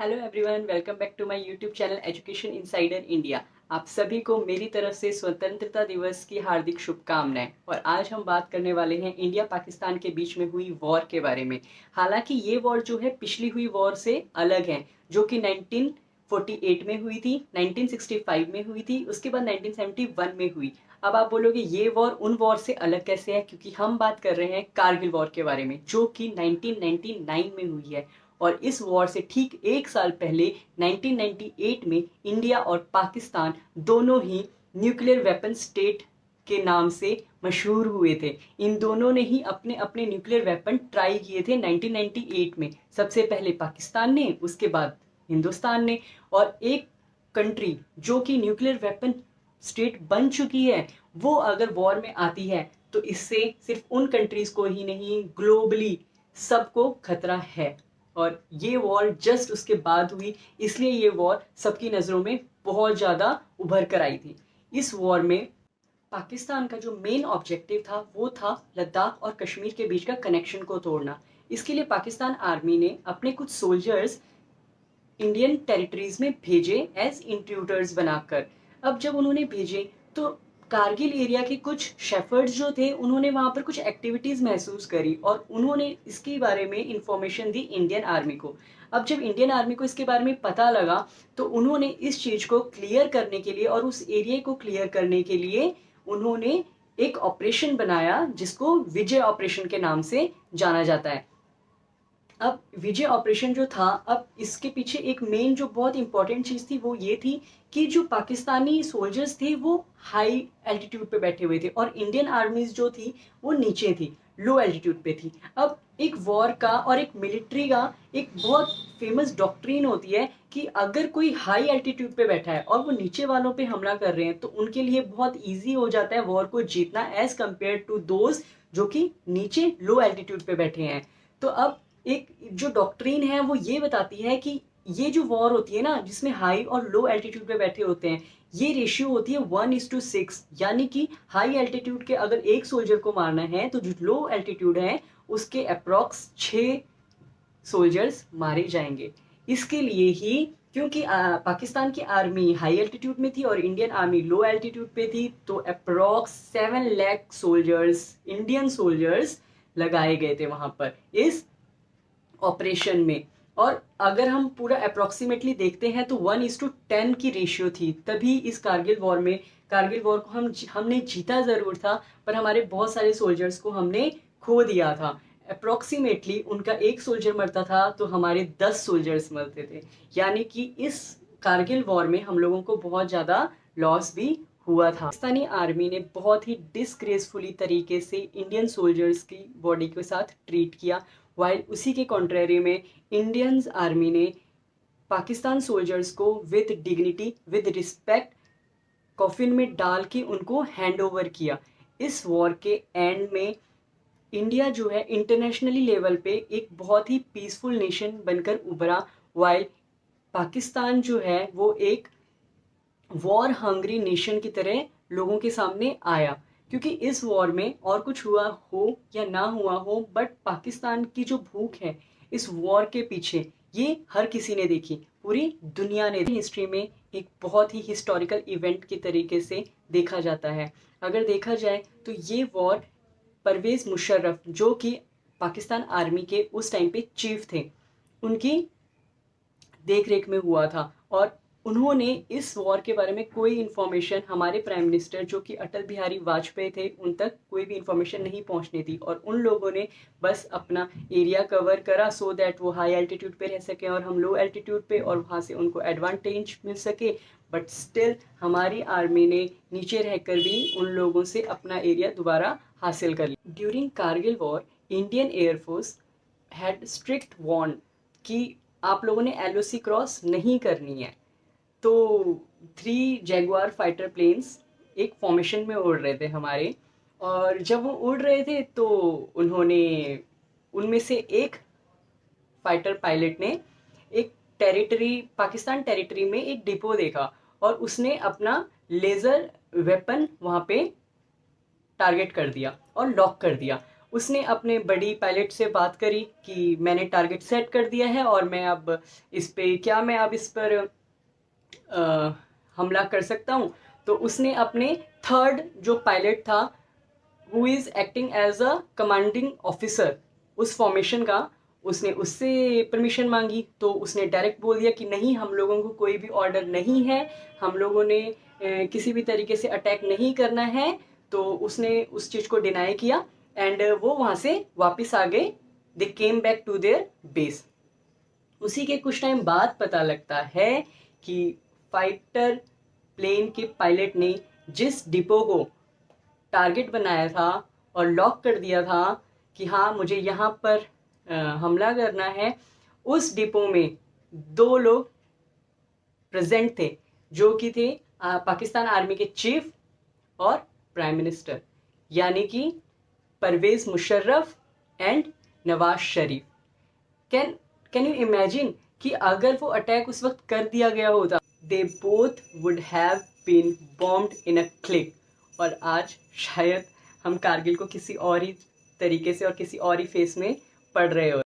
Hello everyone, welcome back to my YouTube channel education insider India. आप सभी को मेरी तरफ से स्वतंत्रता दिवस की हार्दिक शुभकामनाएं। और आज हम बात करने वाले हैं इंडिया पाकिस्तान के बीच में हुई वॉर के बारे में। हालांकि ये वॉर जो है पिछली हुई वॉर से अलग है, जो कि 1948 में हुई थी, 1965 में हुई थी, उसके बाद 1971 में हुई। अब आप बोलोगे ये वॉर उन वॉर से अलग कैसे है, क्योंकि हम बात कर रहे हैं कारगिल वॉर के बारे में, जो कि 1999 में हुई है। और इस वॉर से ठीक एक साल पहले 1998 में इंडिया और पाकिस्तान दोनों ही न्यूक्लियर वेपन स्टेट के नाम से मशहूर हुए थे। इन दोनों ने ही अपने अपने न्यूक्लियर वेपन ट्राई किए थे 1998 में। सबसे पहले पाकिस्तान ने, उसके बाद हिंदुस्तान ने। और एक कंट्री जो कि न्यूक्लियर वेपन स्टेट बन चुकी है, वो अगर वॉर में आती है तो इससे सिर्फ उन कंट्रीज को ही नहीं, ग्लोबली सबको खतरा है। और ये वॉर जस्ट उसके बाद हुई, इसलिए ये वॉर सबकी नज़रों में बहुत ज़्यादा उभर कर आई थी। इस वॉर में पाकिस्तान का जो मेन ऑब्जेक्टिव था वो था लद्दाख और कश्मीर के बीच का कनेक्शन को तोड़ना। इसके लिए पाकिस्तान आर्मी ने अपने कुछ सोल्जर्स इंडियन टेरिटरीज में भेजे एज इंट्रूडर्स बनाकर। अब जब उन्होंने भेजे तो कारगिल एरिया के कुछ शेफर्ड्स जो थे, उन्होंने वहां पर कुछ एक्टिविटीज महसूस करी और उन्होंने इसके बारे में इंफॉर्मेशन दी इंडियन आर्मी को। अब जब इंडियन आर्मी को इसके बारे में पता लगा तो उन्होंने इस चीज को क्लियर करने के लिए और उस एरिया को क्लियर करने के लिए उन्होंने एक ऑपरेशन बनाया जिसको विजय ऑपरेशन के नाम से जाना जाता है। अब विजय ऑपरेशन जो था, अब इसके पीछे एक मेन जो बहुत इंपॉर्टेंट चीज थी वो ये थी कि जो पाकिस्तानी सोल्जर्स थे वो हाई एल्टीट्यूड पे बैठे हुए थे और इंडियन आर्मीज जो थी वो नीचे थी, लो एल्टीट्यूड पे थी। अब एक वॉर का और एक मिलिट्री का एक बहुत फेमस डॉक्ट्रिन होती है कि अगर कोई हाई एल्टीट्यूड पे बैठा है और वो नीचे वालों पे हमला कर रहे हैं तो उनके लिए बहुत ईजी हो जाता है वॉर को जीतना, एज कंपेयर टू दोज जो कि नीचे लो एल्टीट्यूड पे बैठे हैं। तो अब एक जो डॉक्ट्रिन है वो ये बताती है कि ये जो वॉर होती है ना, जिसमें हाई और लो एल्टीट्यूड पे बैठे होते हैं, ये रेशियो होती है 1:6। यानी कि हाई एल्टीट्यूड के अगर एक सोल्जर को मारना है तो जो लो एल्टीट्यूड है उसके अप्रॉक्स 6 सोल्जर्स मारे जाएंगे। इसके लिए ही, क्योंकि पाकिस्तान की आर्मी हाई एल्टीट्यूड में थी और इंडियन आर्मी लो एल्टीट्यूड पे थी, तो approx 7 lakh soldiers, Indian soldiers लगाए गए थे वहां पर इस ऑपरेशन में। और अगर हम पूरा अप्रोक्सीमेटली देखते हैं तो 1:10 की रेशियो थी। तभी इस कारगिल वॉर को हमने जीता जरूर था, पर हमारे बहुत सारे सोल्जर्स को हमने खो दिया था। अप्रोक्सीमेटली उनका एक सोल्जर मरता था तो हमारे 10 सोल्जर्स मरते थे। यानी कि इस कारगिल वॉर में हम लोगों को बहुत ज़्यादा लॉस भी हुआ था। पाकिस्तानी आर्मी ने बहुत ही डिसग्रेसफुली तरीके से इंडियन सोल्जर्स की बॉडी के साथ ट्रीट किया, वाइल उसी के कॉन्ट्रेरी में इंडियन आर्मी ने पाकिस्तान सोल्जर्स को with dignity, with respect coffin में डाल के उनको हैंड ओवर किया। इस वॉर के एंड में इंडिया जो है इंटरनेशनली लेवल पे एक बहुत ही पीसफुल नेशन बनकर उभरा, वाइल पाकिस्तान जो है वो एक वॉर हंग्री नेशन की तरह लोगों के सामने आया। क्योंकि इस वॉर में और कुछ हुआ हो या ना हुआ हो, बट पाकिस्तान की जो भूख है इस वॉर के पीछे, ये हर किसी ने देखी, पूरी दुनिया ने। हिस्ट्री में एक बहुत ही हिस्टोरिकल इवेंट की तरीके से देखा जाता है। अगर देखा जाए तो ये वॉर परवेज मुशर्रफ, जो कि पाकिस्तान आर्मी के उस टाइम पे चीफ थे, उनकी देख रेख में हुआ था। और उन्होंने इस वॉर के बारे में कोई इन्फॉर्मेशन हमारे प्राइम मिनिस्टर जो कि अटल बिहारी वाजपेयी थे उन तक कोई भी इन्फॉर्मेशन नहीं पहुंचनी थी। और उन लोगों ने बस अपना एरिया कवर करा सो दैट वो हाई एल्टीट्यूड पे रह सकें और हम लो एल्टीट्यूड पे, और वहाँ से उनको एडवांटेज मिल सके। बट स्टिल हमारी आर्मी ने नीचे रहकर भी उन लोगों से अपना एरिया दोबारा हासिल कर लिया। During Kargil war Indian air force had strict warn कि आप लोगों ने एलओसी क्रॉस नहीं करनी है। तो 3 जैगुआर फाइटर प्लेन्स एक फॉर्मेशन में उड़ रहे थे हमारे, और जब वो उड़ रहे थे तो उन्होंने, उनमें से एक फाइटर पायलट ने एक पाकिस्तान टेरिटरी में एक डिपो देखा और उसने अपना लेज़र वेपन वहाँ पे टारगेट कर दिया और लॉक कर दिया। उसने अपने बड़ी पायलट से बात करी कि मैंने टारगेट सेट कर दिया है और मैं अब इस पर हमला कर सकता हूँ। तो उसने अपने थर्ड जो पायलट था, who is acting as a commanding officer उस फॉर्मेशन का, उसने उससे परमिशन मांगी। तो उसने डायरेक्ट बोल दिया कि नहीं, हम लोगों को कोई भी ऑर्डर नहीं है, हम लोगों ने किसी भी तरीके से अटैक नहीं करना है। तो उसने उस चीज़ को डिनाई किया एंड वो वहाँ से वापस आ गए। They came back to their base. उसी के कुछ टाइम बाद पता लगता है कि फाइटर प्लेन के पायलट ने जिस डिपो को टारगेट बनाया था और लॉक कर दिया था कि हाँ मुझे यहाँ पर हमला करना है, उस डिपो में दो लोग प्रेजेंट थे जो कि थे पाकिस्तान आर्मी के चीफ और प्राइम मिनिस्टर, यानी कि Pervez Musharraf and Nawaz Sharif. Can can you imagine कि अगर वो अटैक उस वक्त कर दिया गया होता, they both would have been bombed in a click. और आज शायद हम कारगिल को किसी और ही तरीके से और किसी और ही फेस में पढ़ रहे हो।